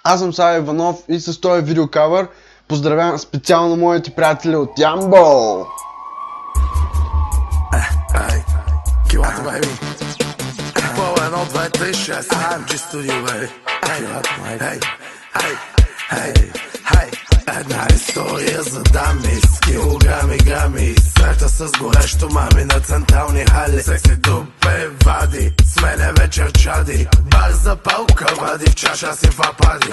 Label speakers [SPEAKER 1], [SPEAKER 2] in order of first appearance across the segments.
[SPEAKER 1] Аз съм Сава Иванов и с този видеокавър поздравявам специално моите приятели от Ямбол!
[SPEAKER 2] Килата, бейби! Пол 1, 2, 3, 6 AMG студио, бейби! Една история за дами с килограми, грами. Среща с горещо мами на централни хали. Секси дупе вади, с мене вечер чади. Бар за палка вади, в чаша си вапади.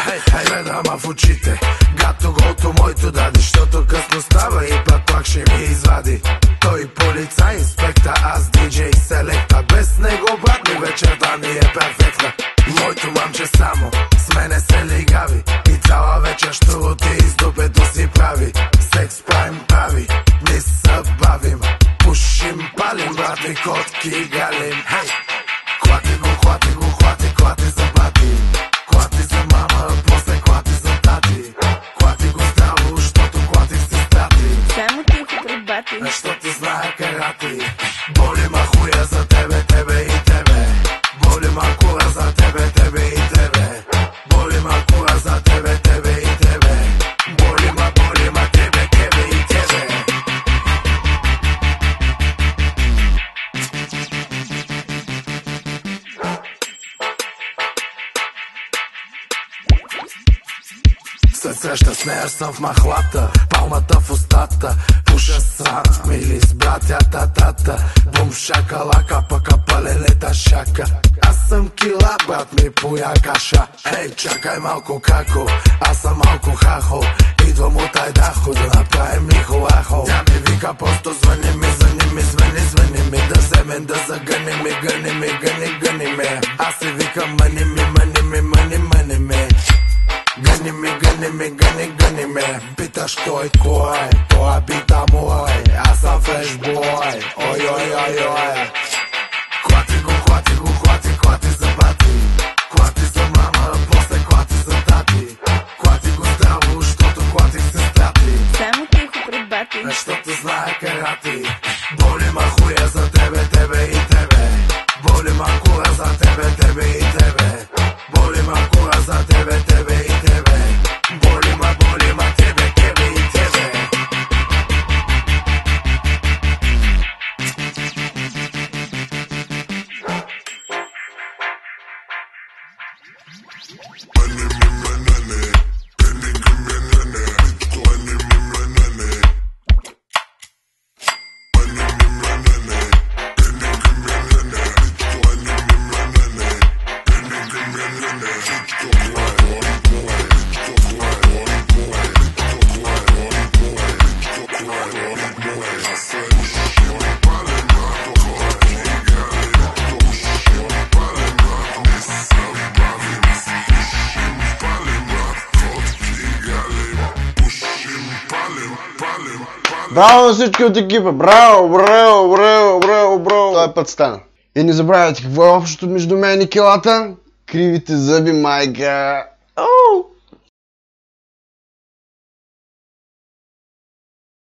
[SPEAKER 2] Гледам в очите, гато голто моето дади. Щото късно става и пак ще ми извади. Той полицай, инспектор, аз диджей, селекта. Без него, брат ми, вечерта ни е перфектна. Моето мамче само с мене се лигави и цяла вечер щуроти из дупето си прави. Секс правим прави, не се бавим. Пушим, палим, брат ми, котки галим. Клати го, клати го, клати за бати. Клати за мама, после клати за тати. Клати го здраво, щото клати си стати.
[SPEAKER 3] Само тихо пред бати,
[SPEAKER 2] защото знае карати. Боли ма хуя за тебе, тебе и тебе. Боли ма кура за тебе, тебе и тебе. Боли ма кура за тебе, тебе и тебе. Боли ма тебе, тебе и тебе. След среща с нея съм в махлата, палмата в устата. Пуша срам, мили с братята. Бум шакалака, пъка паленета шака. Аз съм кила, брат ми, поя каша. Ей, чакай малко како, аз съм малко хахо. Идвам от Айдахо да направим ми холахо. Тя ми вика, просто звъни ми, звъни ми. Да вземен, да загъни ми, гъни ми. Аз си викам, мани ми. Гъни ме, питаш кой, той пита мой, аз съм фрешбой, ой. Клати за бати, клати за мама, после клати за тати. Клати го здраво, щото клати се стати.
[SPEAKER 3] само тихо пред бати,
[SPEAKER 2] защото знае карати. Боли ма хуя за тебе, тебе и тебе. Боли ма кура за тебе, тебе и тебе. Боли ма кура за тебе, тебе и тебе. Боли ма тебе, тебе и тебе.
[SPEAKER 1] Браво на всички от екипа! Браво! Този път стана. И не забравяйте какво е общото между мен и килата. Кривите зъби, майка!